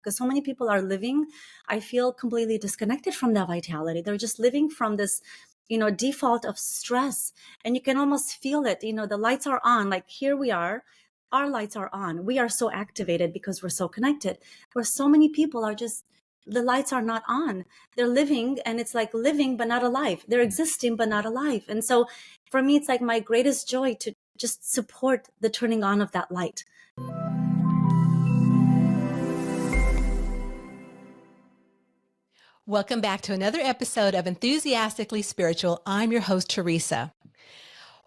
because so many people are living, I feel, completely disconnected from that vitality. They're just living from this, default of stress. And you can almost feel it. The lights are on, like here we are. Our lights are on. We are so activated because we're so connected. Where so many people are just, the lights are not on. They're living, and it's like living but not alive. They're existing but not alive. And so for me, it's like my greatest joy to just support the turning on of that light. Welcome back to another episode of Enthusiastically Spiritual. I'm your host, Teresa.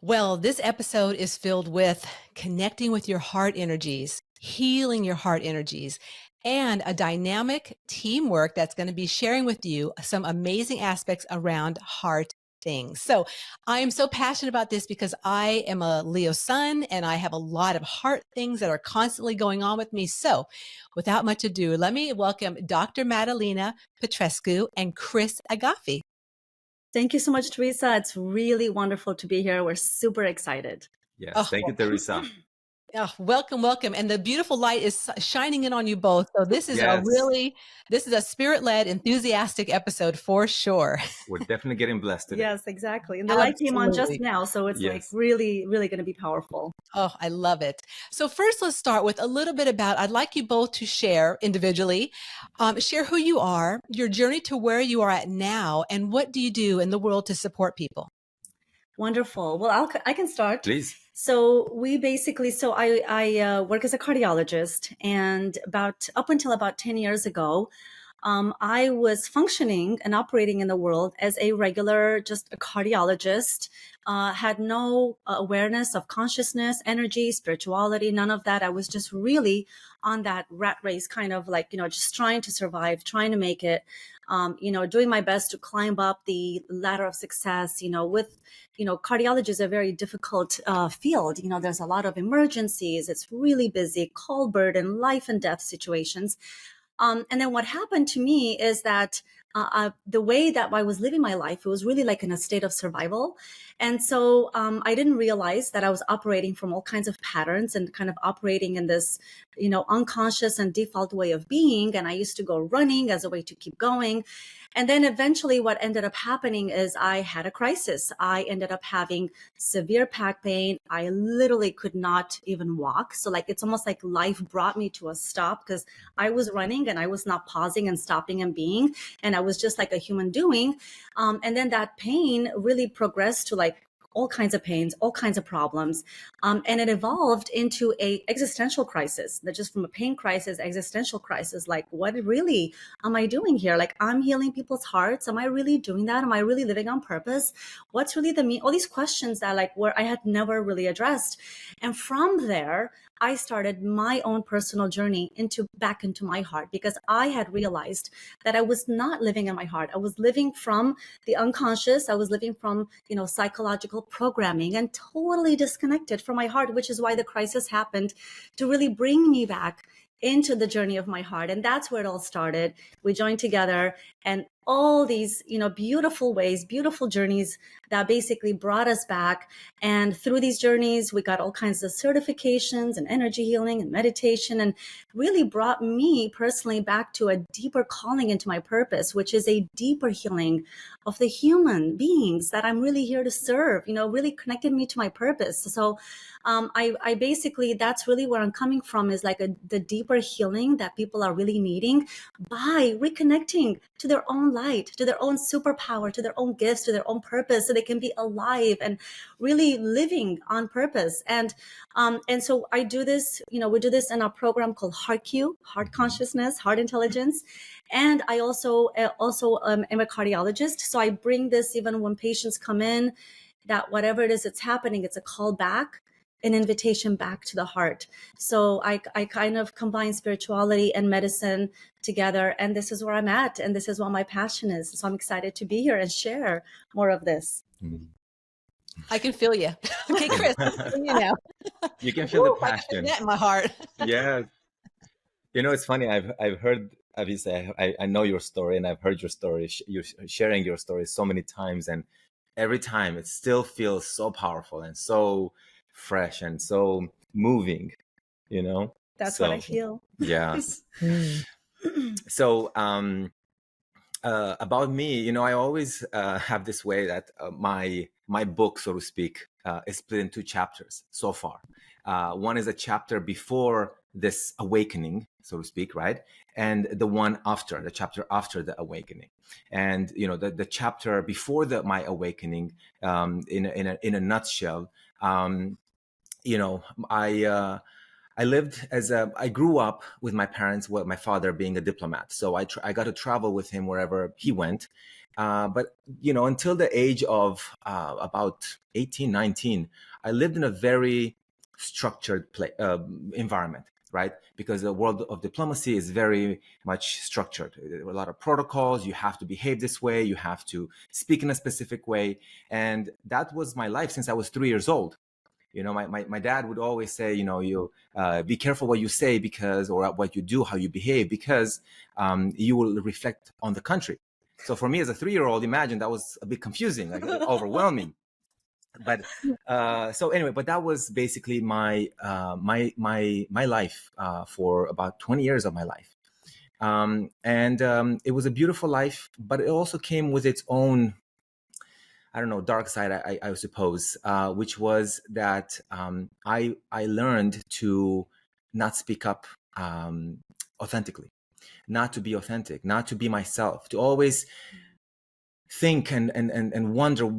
Well, this episode is filled with connecting with your heart energies, healing your heart energies, and a dynamic teamwork that's going to be sharing with you some amazing aspects around heart things. So I am so passionate about this because I am a Leo sun and I have a lot of heart things that are constantly going on with me. So without much ado, let me welcome Dr. Madalina Petrescu and Cris Agafi. Thank you so much, Teresa. It's really wonderful to be here. We're super excited. Yes, thank you, Teresa. Oh, welcome, welcome. And the beautiful light is shining in on you both. So this is this is a spirit-led, enthusiastic episode for sure. We're definitely getting blessed today. Yes, exactly. And the light came on just now. So it's like really, really going to be powerful. Oh, I love it. So first, let's start with a little bit about, I'd like you both to share individually, share who you are, your journey to where you are at now, and what do you do in the world to support people? Wonderful. Well, I can start. Please. So I work as a cardiologist, and up until about 10 years ago, I was functioning and operating in the world as a regular, just a cardiologist, had no awareness of consciousness, energy, spirituality, none of that. I was just really on that rat race, kind of like, just trying to survive, trying to make it, doing my best to climb up the ladder of success, cardiology is a very difficult field. There's a lot of emergencies. It's really busy, call burden, life and death situations. And then what happened to me is that the way that I was living my life, it was really like in a state of survival. And so I didn't realize that I was operating from all kinds of patterns and kind of operating in this, unconscious and default way of being. And I used to go running as a way to keep going. And then eventually what ended up happening is I had a crisis. I ended up having severe back pain. I literally could not even walk. So like, it's almost like life brought me to a stop because I was running and I was not pausing and stopping and being, and I was just like a human doing. And then that pain really progressed to like all kinds of pains, all kinds of problems. And it evolved into a existential crisis, not just from a pain crisis, existential crisis. Like, what really am I doing here? Like, I'm healing people's hearts. Am I really doing that? Am I really living on purpose? What's really the all these questions that like where I had never really addressed. And from there, I started my own personal journey back into my heart, because I had realized that I was not living in my heart. I was living from the unconscious. I was living from, psychological programming and totally disconnected from my heart, which is why the crisis happened to really bring me back into the journey of my heart. And that's where it all started. We joined together, and all these, beautiful ways, beautiful journeys that basically brought us back. And through these journeys, we got all kinds of certifications and energy healing and meditation, and really brought me personally back to a deeper calling into my purpose, which is a deeper healing of the human beings that I'm really here to serve, really connected me to my purpose. So I basically, that's really where I'm coming from, is like the deeper healing that people are really needing by reconnecting to their own light, to their own superpower, to their own gifts, to their own purpose, so they can be alive and really living on purpose. And so I do this, we do this in our program called HeartQ, Heart Consciousness, Heart Intelligence. And I also am a cardiologist. So I bring this even when patients come in, that whatever it is that's happening, it's a call back, an invitation back to the heart. So I kind of combine spirituality and medicine together. And this is where I'm at. And this is what my passion is. So I'm excited to be here and share more of this. I can feel you. Okay, Cris, you now. You can feel the passion. In my heart. Yeah. It's funny. I've heard, obviously, I know your story, and I've heard your story, you sharing your story so many times. And every time it still feels so powerful and so fresh and so moving, That's what I feel. Yes. so about me, I always have this way that my book, so to speak, is split in two chapters so far. One is a chapter before this awakening, so to speak, right? And the one after, the chapter after the awakening. And the chapter before my awakening, in a nutshell, I grew up with my parents, well, my father being a diplomat. So I got to travel with him wherever he went. But, until the age of about 18, 19, I lived in a very structured environment, right? Because the world of diplomacy is very much structured. There are a lot of protocols. You have to behave this way. You have to speak in a specific way. And that was my life since I was 3 years old. My dad would always say, you be careful what you say or what you do, how you behave, because you will reflect on the country. So for me as a 3-year-old, imagine that was a bit confusing, like overwhelming. But so anyway, but that was basically my life for about 20 years of my life. And it was a beautiful life, but it also came with its own, I don't know, dark side, I suppose, which was that I learned to not speak up authentically, not to be authentic, not to be myself, to always think and wonder,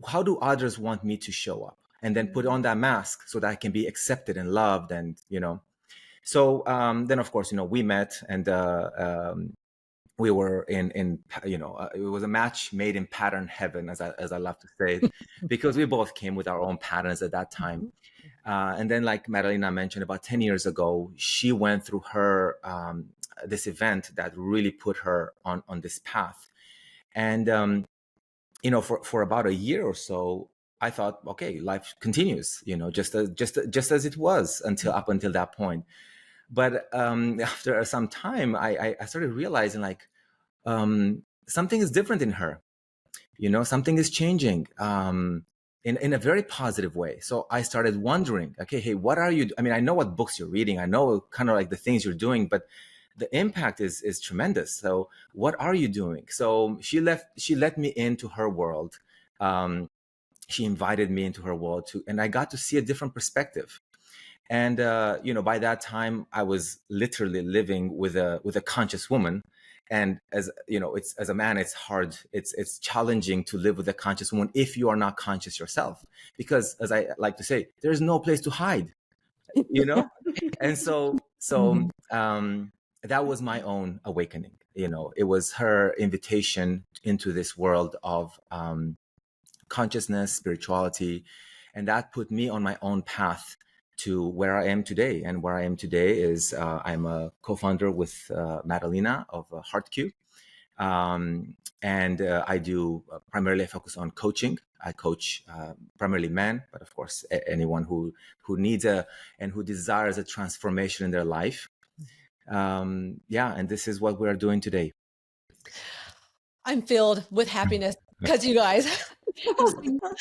how do others want me to show up? And then put on that mask so that I can be accepted and loved. And, so then, of course, we met, and we were in it was a match made in pattern heaven, as I love to say, because we both came with our own patterns at that time. And then, like Madalina mentioned, about 10 years ago, she went through her this event that really put her on this path. And for about a year or so, I thought, okay, life continues, just as it was up until that point. But after some time, I started realizing, like, something is different in her. Something is changing in a very positive way. So I started wondering, okay, hey, what are you? I mean, I know what books you're reading. I know kind of like the things you're doing, but the impact is tremendous. So what are you doing? So she let me into her world. She invited me into her world and I got to see a different perspective. And by that time, I was literally living with a conscious woman. And as a man, it's hard. It's challenging to live with a conscious woman if you are not conscious yourself, because, as I like to say, there's no place to hide. And so that was my own awakening. It was her invitation into this world of consciousness, spirituality, and that put me on my own path to where I am today. And where I am today is I'm a co-founder with Madalina of HeartQ. And I do primarily focus on coaching. I coach primarily men, but of course, anyone who needs and who desires a transformation in their life. And this is what we're doing today. I'm filled with happiness because you guys, I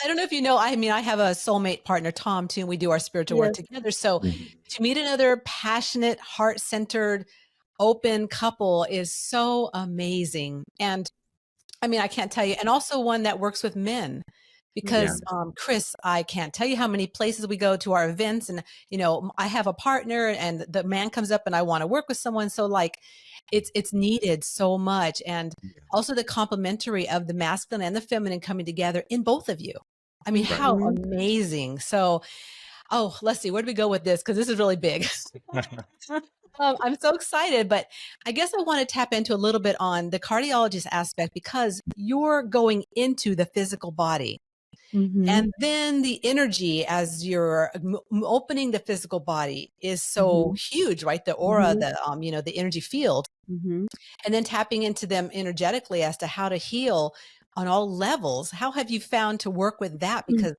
don't know if you know, I have a soulmate partner, Tom, too, and we do our spiritual work together. So to meet another passionate, heart-centered, open couple is so amazing. And I can't tell you. And also one that works with men, because Cris, I can't tell you how many places we go to our events, and I have a partner and the man comes up and I want to work with someone. So like it's needed so much. And also the complementary of the masculine and the feminine coming together in both of you. How amazing. So, let's see, where do we go with this? Because this is really big. I'm so excited, but I guess I want to tap into a little bit on the cardiologist aspect, because you're going into the physical body. And then the energy as you're opening the physical body is so huge, right? The aura, the energy field, and then tapping into them energetically as to how to heal on all levels. How have you found to work with that? Because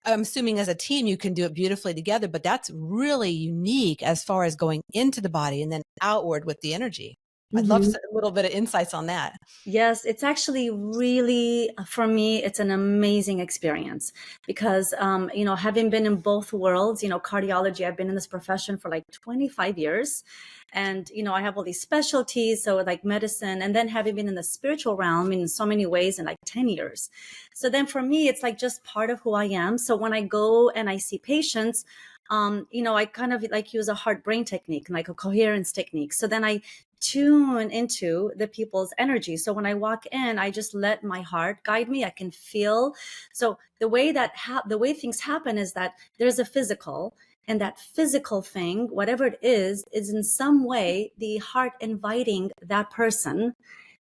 I'm assuming as a team, you can do it beautifully together, but that's really unique as far as going into the body and then outward with the energy. I'd love Mhm. a little bit of insights on that. Yes, it's actually really, for me, it's an amazing experience because, having been in both worlds, cardiology, I've been in this profession for like 25 years. And, I have all these specialties, so like medicine, and then having been in the spiritual realm in so many ways in like 10 years. So then for me, it's like just part of who I am. So when I go and I see patients, I kind of like use a heart brain technique, like a coherence technique. So then I tune into the people's energy. So when I walk in, I just let my heart guide me. I can feel. So the way the way things happen is that there's a physical, and that physical thing, whatever it is in some way the heart inviting that person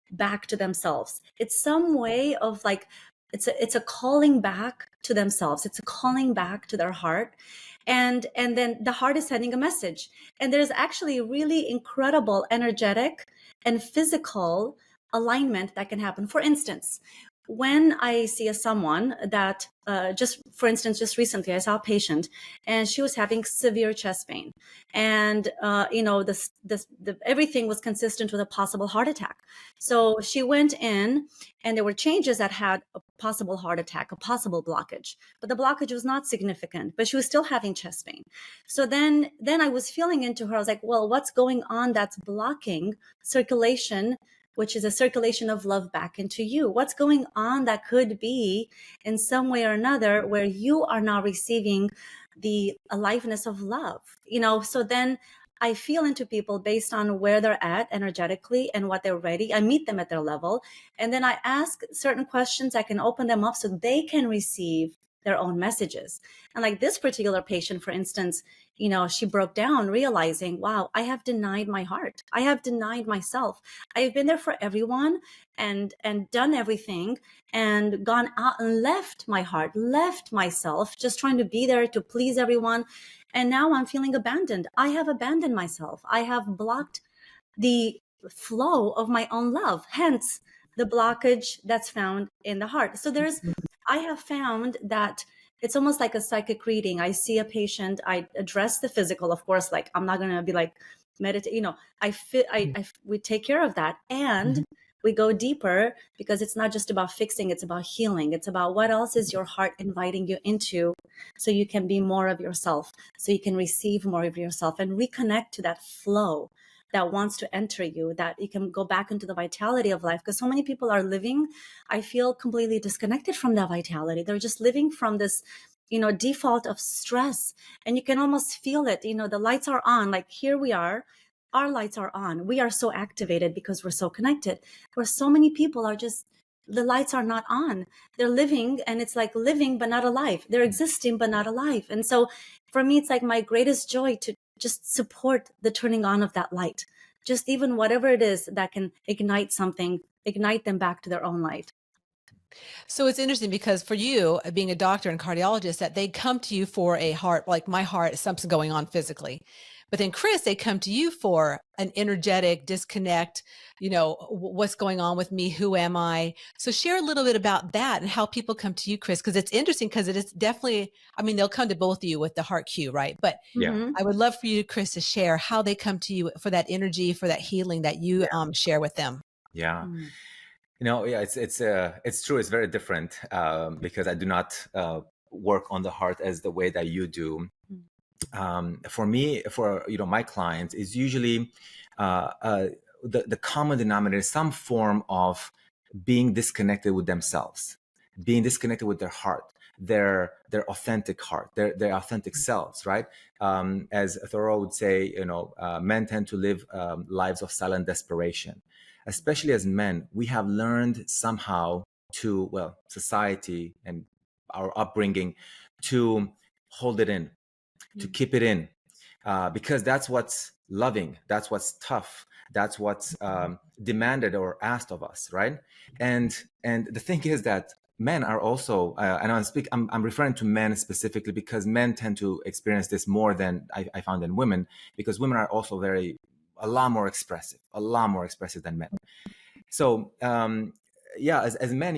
back to themselves. It's some way of like, it's a calling back to themselves. It's a calling back to their heart. And then the heart is sending a message. And there's actually really incredible energetic and physical alignment that can happen. For instance, when I see someone that just for instance, just recently I saw a patient and she was having severe chest pain, and everything was consistent with a possible heart attack. So she went in, and there were changes that had a possible heart attack, a possible blockage, but the blockage was not significant, but she was still having chest pain. So then I was feeling into her. I was like, well, what's going on that's blocking circulation, which is a circulation of love back into you? What's going on that could be in some way or another where you are now receiving the aliveness of love? So then I feel into people based on where they're at energetically and what they're ready. I meet them at their level. And then I ask certain questions. I can open them up so they can receive their own messages. And like this particular patient, for instance, she broke down realizing, wow, I have denied my heart. I have denied myself. I've been there for everyone and done everything and gone out and left my heart, left myself, just trying to be there to please everyone. And now I'm feeling abandoned. I have abandoned myself. I have blocked the flow of my own love, hence the blockage that's found in the heart. So I have found that it's almost like a psychic reading. I see a patient, I address the physical, of course, like I'm not going to be like meditate, we take care of that. And we go deeper because it's not just about fixing, it's about healing. It's about what else is your heart inviting you into so you can be more of yourself, so you can receive more of yourself and reconnect to that flow that wants to enter you, that you can go back into the vitality of life. Because so many people are living, I feel, completely disconnected from that vitality. They're just living from this, default of stress. And you can almost feel it. The lights are on, like here we are. Our lights are on. We are so activated because we're so connected. Where so many people are just, the lights are not on. They're living, and it's like living but not alive. They're existing but not alive. And so for me, it's like my greatest joy to just support the turning on of that light. Just even whatever it is that can ignite something, ignite them back to their own light. So it's interesting because for you, being a doctor and cardiologist, that they come to you for a heart, like my heart, something's going on physically. But then Cris, they come to you for an energetic disconnect, what's going on with me? Who am I? So share a little bit about that and how people come to you, Cris, because it's interesting because it is definitely, they'll come to both of you with the heart cue, right? But Yeah. Mm-hmm. I would love for you, Cris, to share how they come to you for that energy, for that healing that you share with them. Yeah. Mm-hmm. Yeah, it's true. It's very different because I do not work on the heart as the way that you do. For me, for my clients, is usually the common denominator is some form of being disconnected with themselves, being disconnected with their heart, their authentic heart, their authentic selves, right? As Thoreau would say, men tend to live lives of silent desperation. Especially as men, we have learned somehow society and our upbringing to hold it in, to keep it in, because that's what's loving, that's what's tough, that's what's demanded or asked of us, right? And the thing is that men are also, and I'm referring to men specifically because men tend to experience this more than I found in women, because women are also a lot more expressive than men. So as men,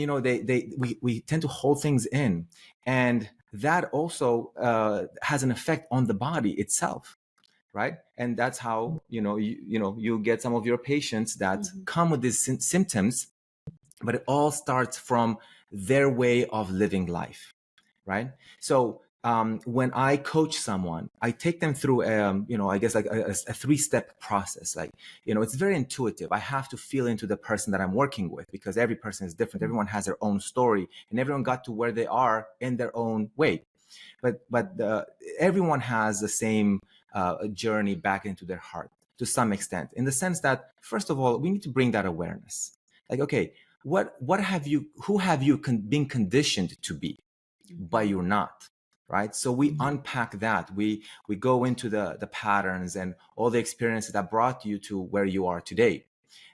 we tend to hold things in, and that also has an effect on the body itself. right? And that's how, you get some of your patients that come with these symptoms, but it all starts from their way of living life, right? So when I coach someone, I take them through, I guess like a 3-step process. Like, it's very intuitive. I have to feel into the person that I'm working with, because every person is different. Everyone has their own story, and everyone got to where they are in their own way. But everyone has the same journey back into their heart to some extent, in the sense that, first of all, we need to bring that awareness. Like, okay, who have you been conditioned to be, but you're not, right? So we unpack that. We go into the patterns and all the experiences that brought you to where you are today.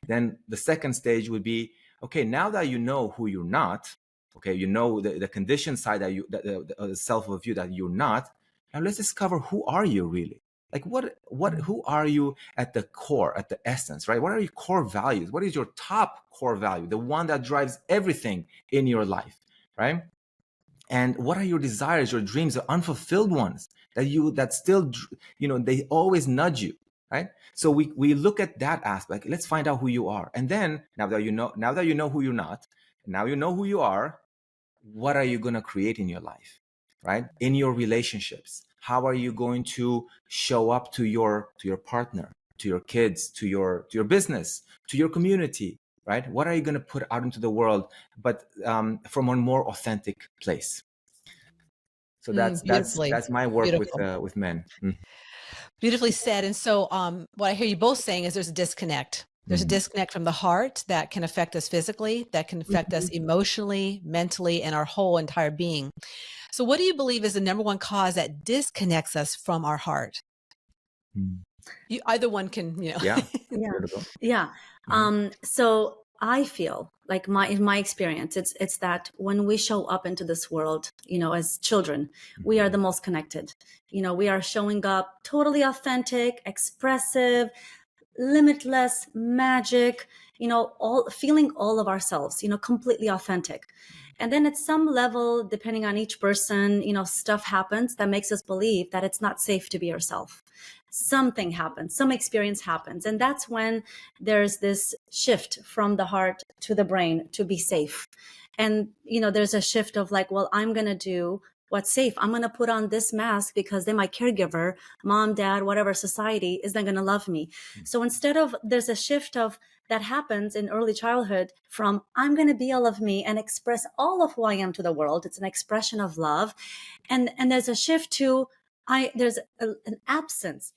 Then the second stage would be, okay, now that you know who you're not, okay, you know the conditioned side that the self of you that you're not. Now let's discover, who are you really? Like, who are you at the core, at the essence, right? What are your core values? What is your top core value, the one that drives everything in your life, right? And what are your desires, your dreams, the unfulfilled ones that still, they always nudge you, right? So we look at that aspect. Let's find out who you are. And then now that you know who you're not, now you know who you are, what are you going to create in your life, right? In your relationships, how are you going to show up to your partner, to your kids, to your business, to your community, right? What are you going to put out into the world, but from a more authentic place? So that's my work Beautiful. with men. Beautifully said. And so what I hear you both saying is there's a disconnect. There's a disconnect from the heart that can affect us physically, that can affect us emotionally, mentally, and our whole entire being. So what do you believe is the number one cause that disconnects us from our heart? Either one can, Yeah. Yeah. So I feel like in my experience, it's that when we show up into this world, as children, we are the most connected. We are showing up totally authentic, expressive, limitless, magic, feeling all of ourselves, completely authentic. And then at some level, depending on each person, stuff happens that makes us believe that it's not safe to be yourself. Something happens, some experience happens. And that's when there's this shift from the heart to the brain to be safe. And, there's a shift of like, well, I'm going to do what's safe. I'm going to put on this mask because then my caregiver, mom, dad, whatever, society is then going to love me. So instead of, there's a shift of that happens in early childhood from I'm going to be all of me and express all of who I am to the world. It's an expression of love. And there's a shift to there's an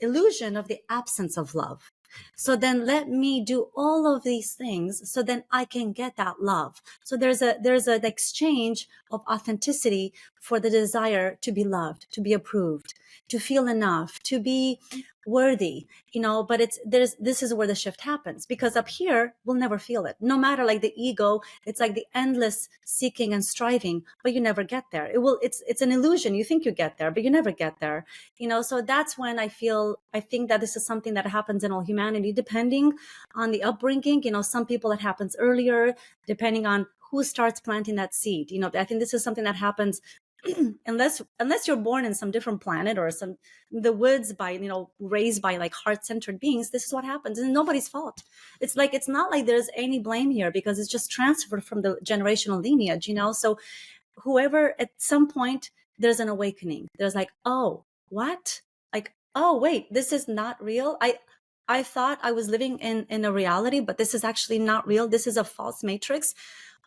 illusion of the absence of love. So then let me do all of these things so then I can get that love. So there's an exchange of authenticity for the desire to be loved, to be approved, to feel enough, to be worthy, but this is where the shift happens, because up here we'll never feel it. No matter like the ego, it's like the endless seeking and striving, but you never get there. It's an illusion. You think you get there, but you never get there, so that's when I think that this is something that happens in all humanity, depending on the upbringing. Some people it happens earlier, depending on who starts planting that seed. I think this is something that happens unless you're born in some different planet or the woods by raised by like heart-centered beings. This is what happens, and nobody's fault. It's not like there's any blame here, because it's just transferred from the generational lineage. So whoever, at some point there's an awakening. There's like, oh, what? Like, oh wait, this is not real. I thought I was living in a reality, but this is actually not real. This is a false matrix.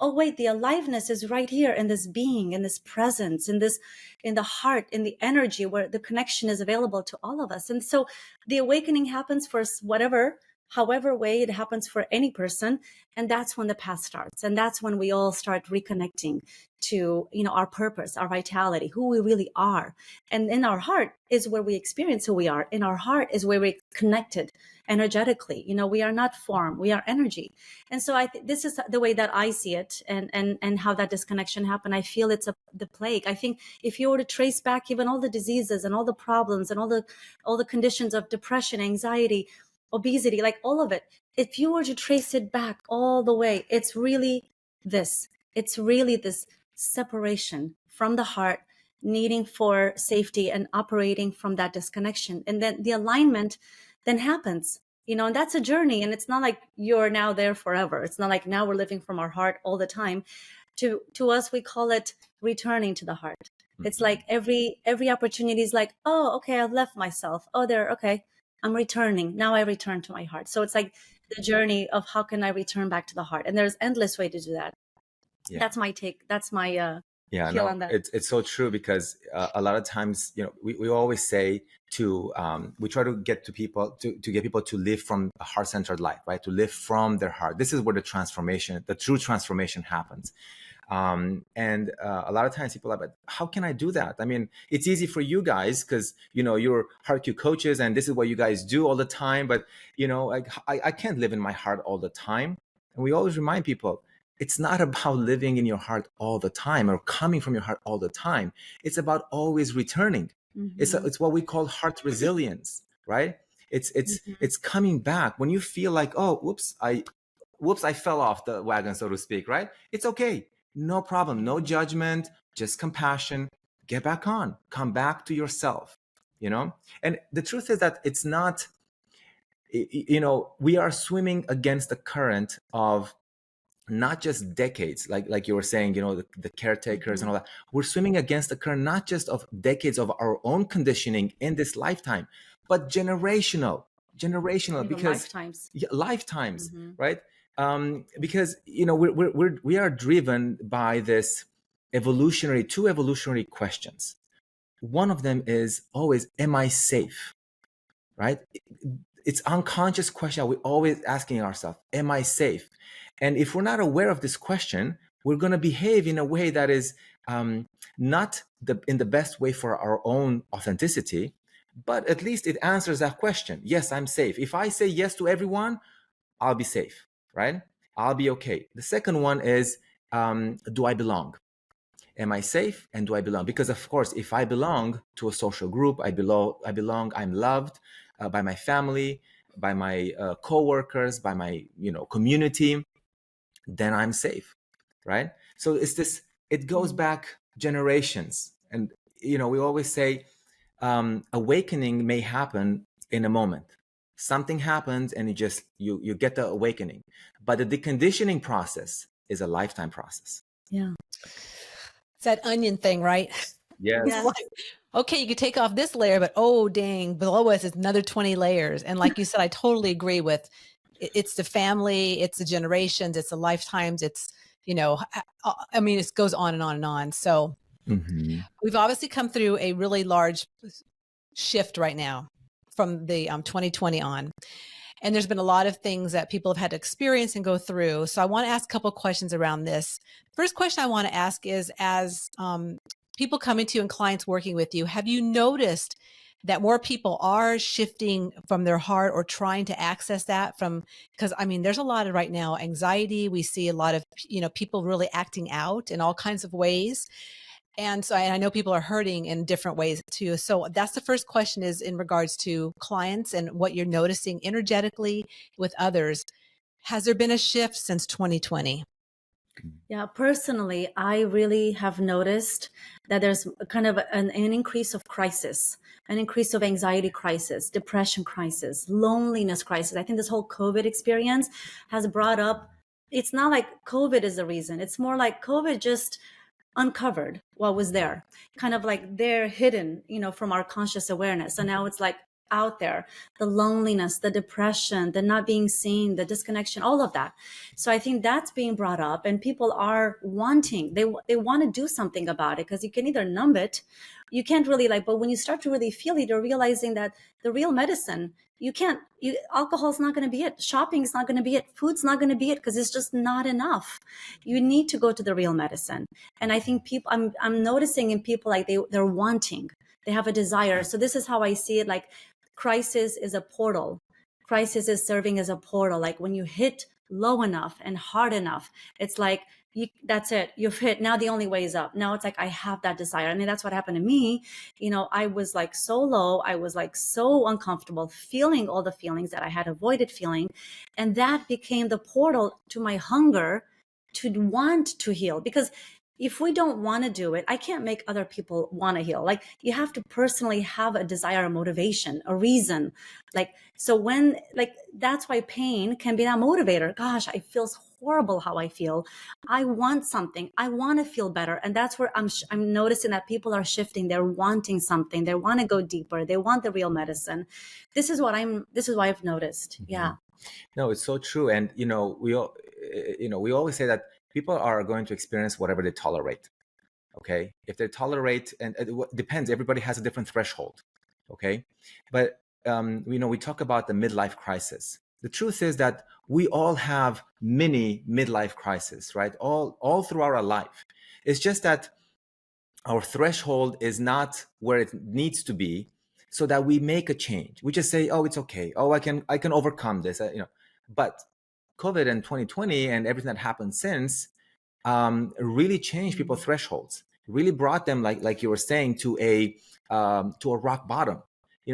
Oh wait, the aliveness is right here in this being, in this presence, in the heart, in the energy where the connection is available to all of us. And so the awakening happens for however way it happens for any person. And that's when the path starts. And that's when we all start reconnecting to, our purpose, our vitality, who we really are. And in our heart is where we experience who we are. In our heart is where we're connected energetically. We are not form, we are energy. And so this is the way that I see it, and how that disconnection happened. I feel it's the plague. I think if you were to trace back even all the diseases and all the problems and all the conditions of depression, anxiety, obesity, like all of it, if you were to trace it back all the way, it's really this separation from the heart needing for safety and operating from that disconnection. And then the alignment then happens, and that's a journey. And it's not like you're now there forever. It's not like now we're living from our heart all the time. To us, we call it returning to the heart. It's like every opportunity is like, oh, okay, I've left myself. Oh, there, okay, I'm returning. Now I return to my heart. So it's like the journey of how can I return back to the heart? And there's endless way to do that. Yeah. That's my take. That's my Yeah, feel no, on that. it's so true, because a lot of times, we always say to, we try to get to people, to get people to live from a heart-centered life, right? To live from their heart. This is where the true transformation happens. And a lot of times people are like, how can I do that? I mean, it's easy for you guys because, you're HeartQ coaches and this is what you guys do all the time. But, I can't live in my heart all the time. And we always remind people, it's not about living in your heart all the time or coming from your heart all the time. It's about always returning. Mm-hmm. It's what we call heart resilience, right? It's coming back when you feel like, oh, whoops, I fell off the wagon, so to speak, right? It's okay. No problem. No judgment, just compassion. Get back on. Come back to yourself, And the truth is that it's not, we are swimming against the current of not just decades, like you were saying, the caretakers and all that. We're swimming against the current, not just of decades of our own conditioning in this lifetime, but generational, Even because lifetimes, Mm-hmm. right? Because we are driven by this two evolutionary questions. One of them is always, am I safe? Right? It's unconscious question we're always asking ourselves, am I safe? And if we're not aware of this question, we're going to behave in a way that is not in the best way for our own authenticity, but at least it answers that question. Yes, I'm safe. If I say yes to everyone, I'll be safe, right? I'll be okay. The second one is, do I belong? Am I safe and do I belong? Because of course, if I belong to a social group, I belong, I'm loved by my family, by my coworkers, by my community, then I'm safe, right? So it goes back generations. And we always say awakening may happen in a moment. Something happens and you get the awakening, but the deconditioning process is a lifetime process. Yeah. It's that onion thing, right? Yes. Yes. Like, okay, you could take off this layer, but oh dang, below us is another 20 layers. And like you said, I totally agree with it's the family, it's the generations, it's the lifetimes, it's, I mean, it goes on and on and on. So we've obviously come through a really large shift right now from the 2020 on. And there's been a lot of things that people have had to experience and go through. So I want to ask a couple of questions around this. First question I want to ask is, as people coming to you and clients working with you, have you noticed that more people are shifting from their heart or trying to access that because I mean, there's a lot of right now anxiety. We see a lot of, people really acting out in all kinds of ways. And so I know people are hurting in different ways too. So that's the first question, is in regards to clients and what you're noticing energetically with others. Has there been a shift since 2020? Yeah, personally, I really have noticed that there's kind of an increase of crisis, an increase of anxiety crisis, depression crisis, loneliness crisis. I think this whole COVID experience has brought up, it's not like COVID is the reason. It's more like COVID just uncovered what was there, kind of like they're hidden, from our conscious awareness. So now it's like out there, the loneliness, the depression, the not being seen, the disconnection, all of that. So I think that's being brought up, and people are wanting, they want to do something about it, because you can either numb it, you can't really but when you start to really feel it, you're realizing that the real medicine, alcohol's not going to be it. Shopping's not going to be it. Food's not going to be it, because it's just not enough. You need to go to the real medicine. And I think people, I'm noticing in people, like they're wanting, they have a desire. So this is how I see it. Like crisis is a portal. Crisis is serving as a portal. Like when you hit low enough and hard enough, it's like, that's it. You've hit. Now the only way is up. Now it's like, I have that desire. I mean, that's what happened to me. I was like so low. I was like so uncomfortable, feeling all the feelings that I had avoided feeling. And that became the portal to my hunger to want to heal. Because, if we don't want to do it, I can't make other people want to heal. Like, you have to personally have a desire, a motivation, a reason. Like, so when, like, that's why pain can be that motivator. Gosh, I feel horrible how I feel. I want something. I want to feel better. And that's where I'm noticing that people are shifting. They're wanting something. They want to go deeper. They want the real medicine. This is what I've noticed. Yeah. No, it's so true. And, we always say that people are going to experience whatever they tolerate. Okay. If they tolerate, and it depends, everybody has a different threshold. Okay. But, we talk about the midlife crisis. The truth is that we all have mini midlife crisis, right? All throughout our life. It's just that our threshold is not where it needs to be, so that we make a change. We just say, oh, it's okay. Oh, I can overcome this. But COVID and 2020 and everything that happened since really changed people's thresholds. Really brought them, like you were saying, to a rock bottom.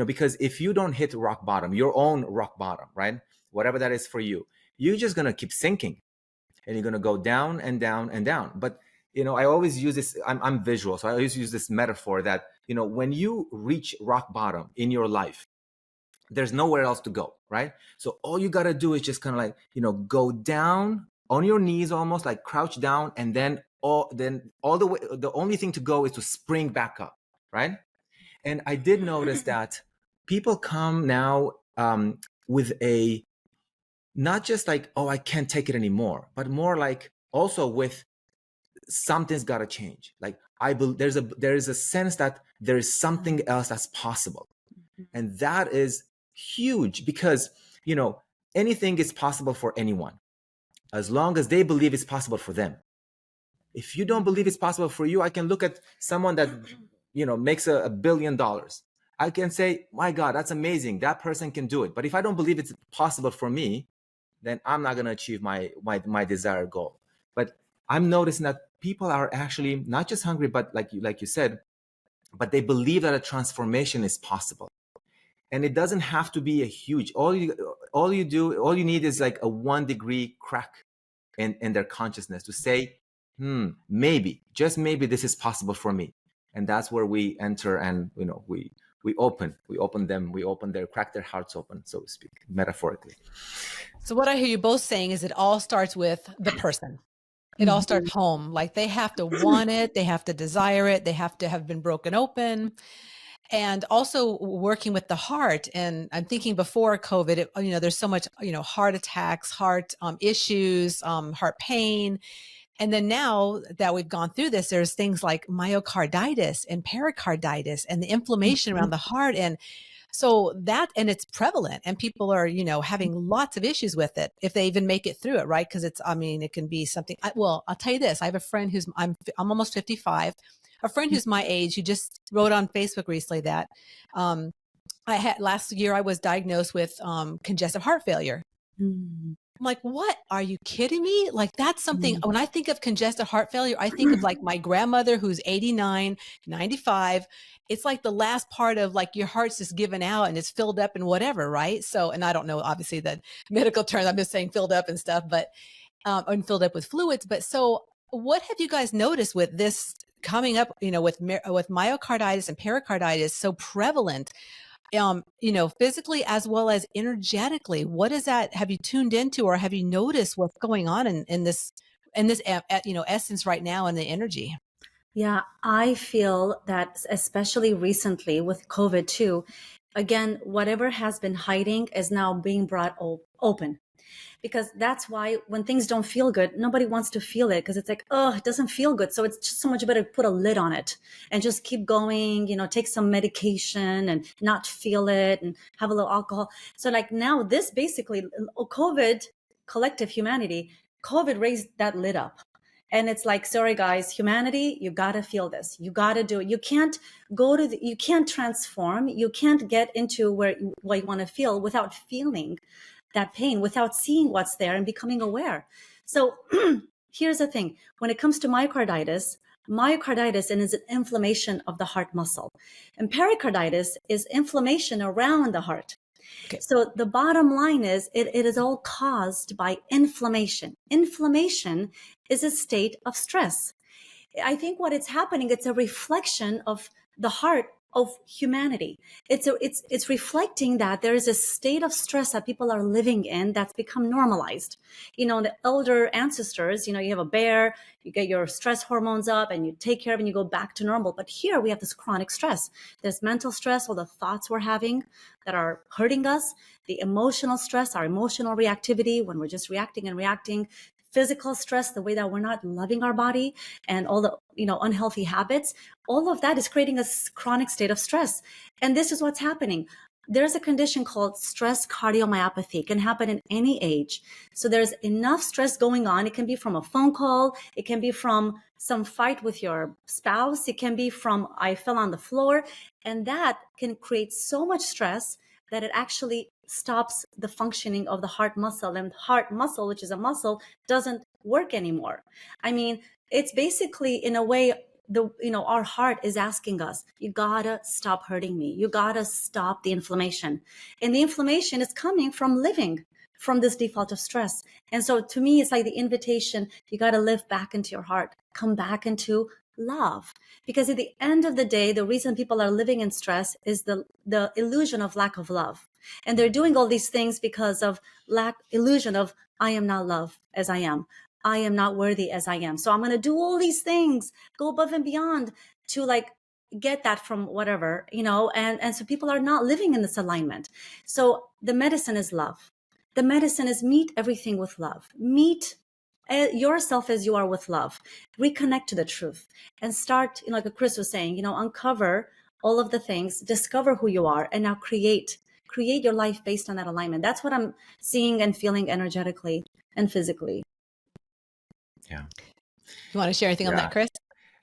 Because if you don't hit rock bottom, your own rock bottom, right? Whatever that is for you, you're just gonna keep sinking, and you're gonna go down and down and down. But I always use this. I'm visual, so I always use this metaphor that when you reach rock bottom in your life, there's nowhere else to go, right? So all you gotta do is just kind of like go down on your knees, almost like crouch down, and then all the way. The only thing to go is to spring back up, right? And I did notice that people come now with a not just like, oh, I can't take it anymore, but more like also with something's got to change. Like there is a sense that there is something else that's possible, and that is huge, because anything is possible for anyone as long as they believe it's possible for them. If you don't believe it's possible for you, I can look at someone that makes $1 billion. I can say, my God, that's amazing, that person can do it. But if I don't believe it's possible for me, then I'm not going to achieve my desired goal. But I'm noticing that people are actually not just hungry, but like you said, but they believe that a transformation is possible. And it doesn't have to be a huge, all you need is like a 1 degree crack in their consciousness to say, maybe, just maybe, this is possible for me. And that's where we enter, and we open crack their hearts open, so to speak, metaphorically. So what I hear you both saying is it all starts with the person. It all starts home. Like, they have to want it, they have to desire it, they have to have been broken open. And also working with the heart. And I'm thinking before COVID, there's so much, heart attacks, heart issues, heart pain. And then now that we've gone through this, there's things like myocarditis and pericarditis and the inflammation around the heart. And so and it's prevalent, and people are, having lots of issues with it if they even make it through it, right? Because it can be something. I'll tell you this. I have a friend I'm almost 55. A friend who's my age, who just wrote on Facebook recently that last year I was diagnosed with congestive heart failure. I'm like, what? Are you kidding me? Like, that's something, when I think of congestive heart failure, I think of like my grandmother who's 89, 95. It's like the last part of like your heart's just given out and it's filled up and whatever, right? So, and I don't know, obviously, the medical terms, I'm just saying filled up and stuff, but, and filled up with fluids. But so what have you guys noticed with this coming up, with myocarditis and pericarditis so prevalent? Physically as well as energetically? What is that? Have you tuned into, or have you noticed what's going on in this essence right now in the energy? Yeah, I feel that especially recently with COVID too, again, whatever has been hiding is now being brought open. Because that's why when things don't feel good, nobody wants to feel it, because it's like, oh, it doesn't feel good. So it's just so much better to put a lid on it and just keep going, take some medication and not feel it and have a little alcohol. So like now this basically, COVID, collective humanity, COVID raised that lid up. And it's like, sorry guys, humanity, you gotta feel this. You gotta do it. You can't you can't transform. You can't get into what you want to feel without feeling that pain, without seeing what's there and becoming aware. So here's the thing. When it comes to myocarditis is an inflammation of the heart muscle. And pericarditis is inflammation around the heart. Okay. So the bottom line is it is all caused by inflammation. Inflammation is a state of stress. I think what it's happening, it's a reflection of the heart of humanity. It's reflecting that there is a state of stress that people are living in that's become normalized. The elder ancestors, you have a bear, you get your stress hormones up and you take care of it and you go back to normal. But here we have this chronic stress. There's mental stress, all the thoughts we're having that are hurting us, the emotional stress, our emotional reactivity when we're just reacting and reacting, physical stress, the way that we're not loving our body, and all the unhealthy habits. All of that is creating a chronic state of stress. And this is what's happening. There's a condition called stress cardiomyopathy. It can happen in any age. So there's enough stress going on. It can be from a phone call. It can be from some fight with your spouse. It can be from I fell on the floor. And that can create so much stress that it actually stops the functioning of the heart muscle, and heart muscle, which is a muscle, doesn't work anymore. I mean, it's basically, in a way, our heart is asking us, you gotta stop hurting me. You gotta stop the inflammation. And the inflammation is coming from living from this default of stress. And so to me, it's like the invitation, you gotta live back into your heart, come back into love. Because at the end of the day, the reason people are living in stress is the illusion of lack of love. And they're doing all these things because of illusion of, I am not loved as I am. I am not worthy as I am. So I'm going to do all these things, go above and beyond to get that from whatever, and so people are not living in this alignment. So the medicine is love. The medicine is meet everything with love. Meet yourself as you are with love. Reconnect to the truth and start, like Cris was saying, uncover all of the things, discover who you are, and now create your life based on that alignment. That's what I'm seeing and feeling energetically and physically. Yeah. You want to share anything on that, Cris?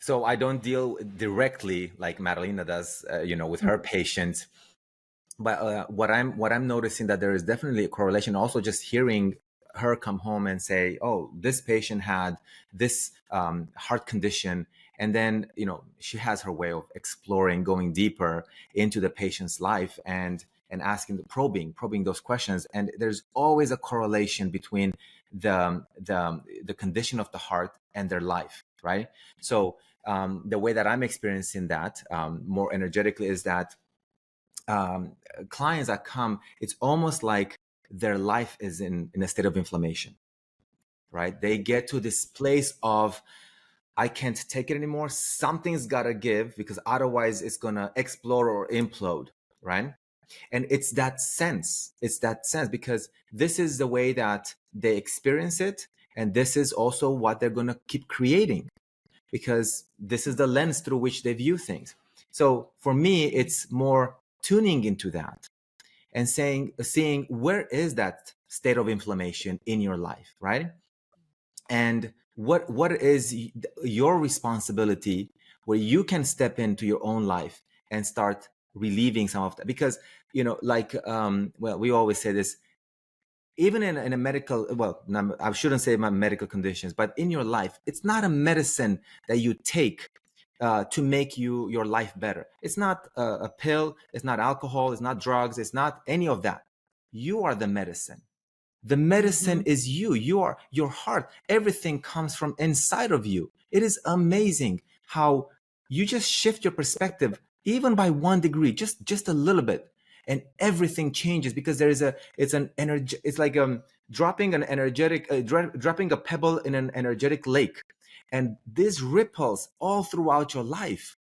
So I don't deal directly like Madalina does, with her patients. But what I'm noticing that there is definitely a correlation. Also, just hearing her come home and say, "Oh, this patient had this heart condition," and then she has her way of exploring, going deeper into the patient's life and asking, probing those questions. And there's always a correlation between the condition of the heart and their life, right? So the way that I'm experiencing that more energetically is that clients that come, it's almost like their life is in a state of inflammation, right? They get to this place of, I can't take it anymore. Something's got to give, because otherwise it's going to explode or implode, right? And it's that sense because this is the way that they experience it. And this is also what they're going to keep creating, because this is the lens through which they view things. So for me, it's more tuning into that and seeing where is that state of inflammation in your life, right? And what is your responsibility where you can step into your own life and start relieving some of that. Because we always say this, even in a medical, I shouldn't say my medical conditions, but in your life, it's not a medicine that you take to make your life better. It's not a pill, it's not alcohol, it's not drugs, it's not any of that. You are the medicine. The medicine is you. You are your heart. Everything comes from inside of you. It is amazing how you just shift your perspective, even by 1 degree, just a little bit, and everything changes, because it's like dropping dropping a pebble in an energetic lake, and this ripples all throughout your life.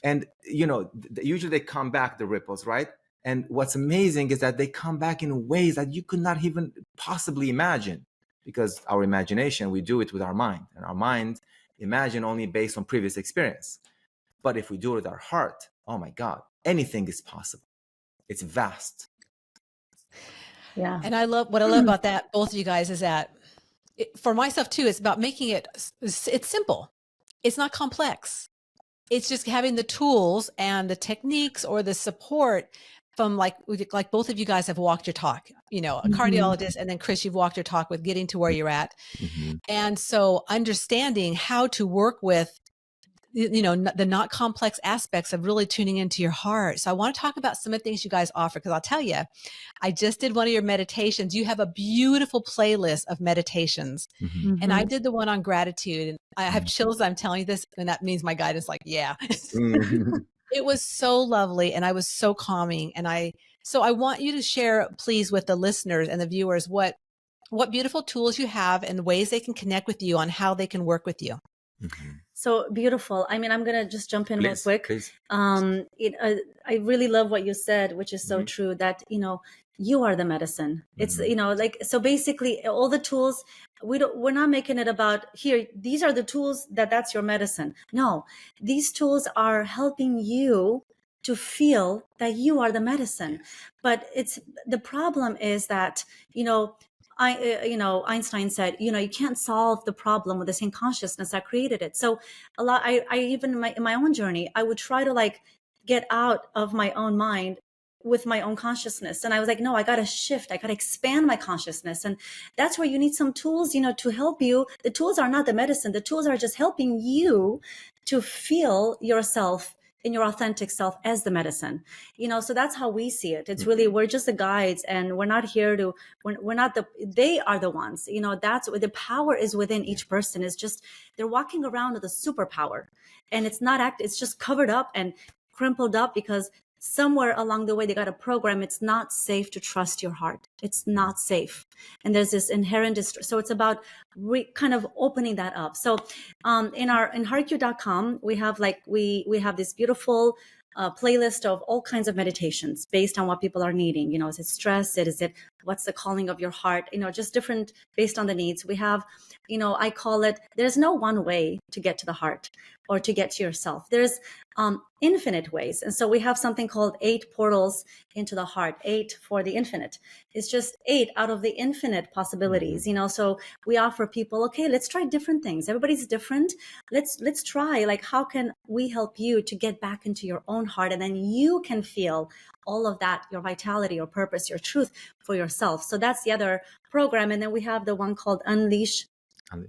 And usually they come back, the ripples, right? And what's amazing is that they come back in ways that you could not even possibly imagine, because our imagination, we do it with our mind, and our mind imagine only based on previous experience. But if we do it with our heart, oh my God, anything is possible. It's vast. Yeah. And what I love about that, both of you guys, is that for myself too, it's about making it's simple. It's not complex. It's just having the tools and the techniques or the support from like both of you guys have walked your talk, a cardiologist, and then Cris, you've walked your talk with getting to where you're at. And so understanding how to work with the not complex aspects of really tuning into your heart. So I want to talk about some of the things you guys offer, because I'll tell you, I just did one of your meditations. You have a beautiful playlist of meditations. Mm-hmm. And I did the one on gratitude, and I have chills. I'm telling you this, and that means my guidance, like, yeah. Mm-hmm. It was so lovely, and I was so calming. So I want you to share, please, with the listeners and the viewers, what beautiful tools you have and ways they can connect with you on how they can work with you. Mm-hmm. So beautiful. I mean, I'm going to just jump in real quick. Please. I really love what you said, which is so true, that, you are the medicine. It's, like, so basically all the tools, we're not making it about here. These are the tools that's your medicine. No, these tools are helping you to feel that you are the medicine. But the problem is that, Einstein said, you can't solve the problem with the same consciousness that created it. So I even in my own journey, I would try to like get out of my own mind with my own consciousness. And I was like, no, I got to shift. I got to expand my consciousness. And that's where you need some tools, to help you. The tools are not the medicine. The tools are just helping you to feel yourself in your authentic self as the medicine, so that's how we see it. It's really, we're just the guides, and we're not here to, we're not they are the ones, that's where the power is within each person. Is just, they're walking around with a superpower, and it's just covered up and crumpled up because somewhere along the way they got a program. It's not safe to trust your heart. It's not safe. And there's this inherent distress. So it's about kind of opening that up. So in heartq.com, we have we have this beautiful playlist of all kinds of meditations based on what people are needing. Is it stress? Is it what's the calling of your heart? Just different based on the needs. We have, I call it, there's no one way to get to the heart or to get to yourself. There's infinite ways. And so we have something called 8 portals into the heart, 8 for the infinite. It's just 8 out of the infinite possibilities, so we offer people, okay, let's try different things. Everybody's different. Let's try, like, how can we help you to get back into your own heart? And then you can feel all of that, your vitality, your purpose, your truth for yourself. So that's the other program. And then we have the one called Unleash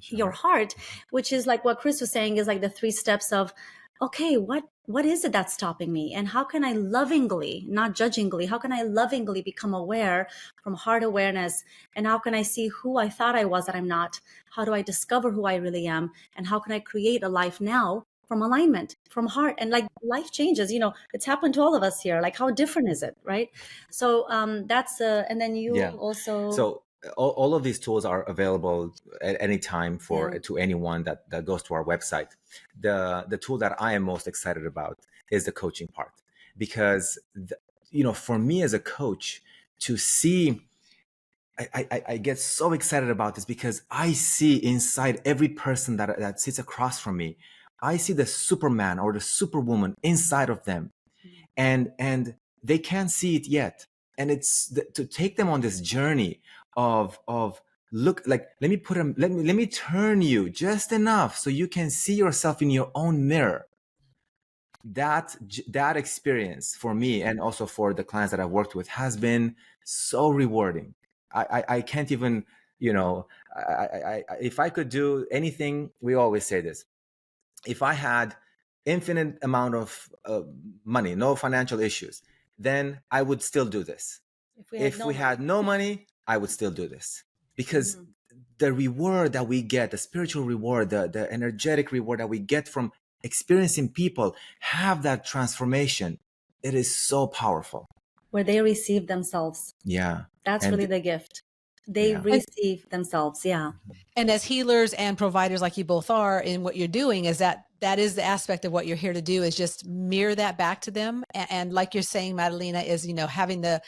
Your Heart, which is like what Cris was saying, is like the 3 steps of, okay, what is it that's stopping me? And how can I lovingly, not judgingly, how can I lovingly become aware from heart awareness? And how can I see who I thought I was that I'm not? How do I discover who I really am? And how can I create a life now from alignment, from heart? And like, life changes, it's happened to all of us here. Like, how different is it, right? So that's, and then you also... So all of these tools are available at any time to anyone that goes to our website. The tool that I am most excited about is the coaching part, because for me as a coach to see, I get so excited about this because I see inside every person that sits across from me. I see the Superman or the Superwoman inside of them, and they can't see it yet. And it's to take them on this journey of look, like, let me turn you just enough so you can see yourself in your own mirror. That experience for me, and also for the clients that I've worked with, has been so rewarding. I can't even, if I could do anything, we always say this, if I had infinite amount of money, no financial issues, then I would still do this. If we had no money, I would still do this, because the reward that we get, the spiritual reward, the energetic reward that we get from experiencing people have that transformation, it is so powerful. Where they receive themselves. Yeah. That's really the gift. They receive themselves. Yeah. And as healers and providers, like you both are, in what you're doing, is that is the aspect of what you're here to do, is just mirror that back to them. And like you're saying, Madalina, is, having the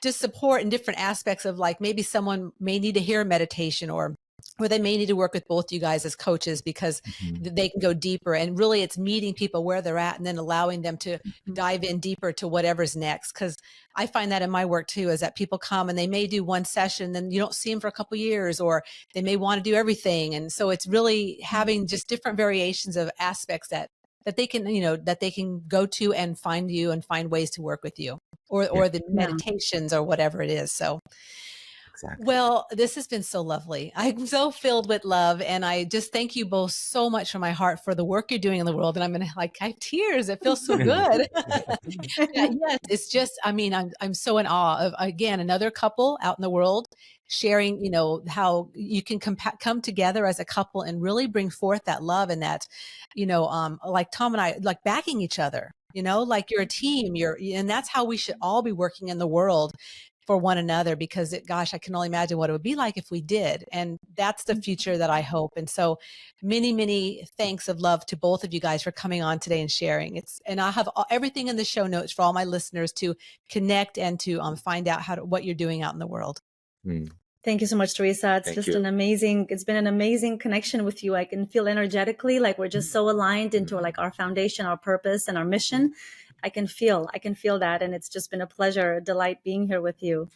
just support in different aspects of, like, maybe someone may need to hear meditation, or they may need to work with both you guys as coaches, because they can go deeper. And really, it's meeting people where they're at and then allowing them to dive in deeper to whatever's next. Because I find that in my work too, is that people come and they may do one session, then you don't see them for a couple of years, or they may want to do everything. And so it's really having just different variations of aspects that they can, that they can go to and find you and find ways to work with you, or the meditations or whatever it is. So Exactly. Well, this has been so lovely. I'm so filled with love. And I just thank you both so much from my heart for the work you're doing in the world. And I'm going to I have tears. It feels so good. Yeah, yes, it's just, I mean, I'm so in awe of, again, another couple out in the world sharing, how you can come together as a couple and really bring forth that love and that, like Tom and I, like backing each other, like you're a team, and that's how we should all be working in the world for one another, because gosh, I can only imagine what it would be like if we did. And that's the future that I hope. And so many, many thanks of love to both of you guys for coming on today and sharing. And I'll have everything in the show notes for all my listeners to connect and to find out what you're doing out in the world. Mm. Thank you so much, Teresa. It's Thank just you. it's been an amazing connection with you. I can feel energetically like we're just so aligned into like our foundation, our purpose, and our mission. I can feel that. And it's just been a pleasure, a delight being here with you.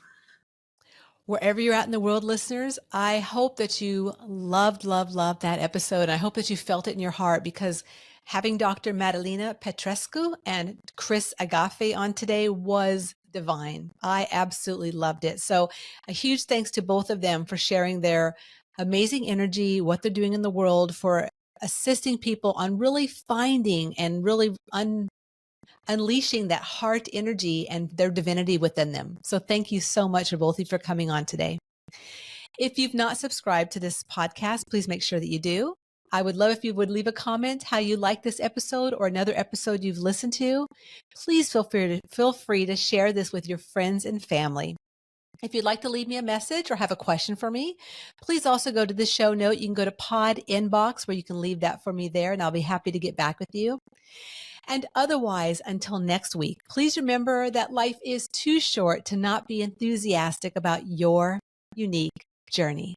Wherever you're at in the world, listeners, I hope that you loved that episode. And I hope that you felt it in your heart, because having Dr. Madalina Petrescu and Cris Agafi on today was divine. I absolutely loved it. So a huge thanks to both of them for sharing their amazing energy, what they're doing in the world, for assisting people on really finding and really unleashing that heart energy and their divinity within them. So thank you so much for both of you for coming on today. If you've not subscribed to this podcast, please make sure that you do. I would love if you would leave a comment how you like this episode or another episode you've listened to. Please feel free to share this with your friends and family. If you'd like to leave me a message or have a question for me, please also go to the show note. You can go to Pod Inbox, where you can leave that for me there, and I'll be happy to get back with you. And otherwise, until next week, please remember that life is too short to not be enthusiastic about your unique journey.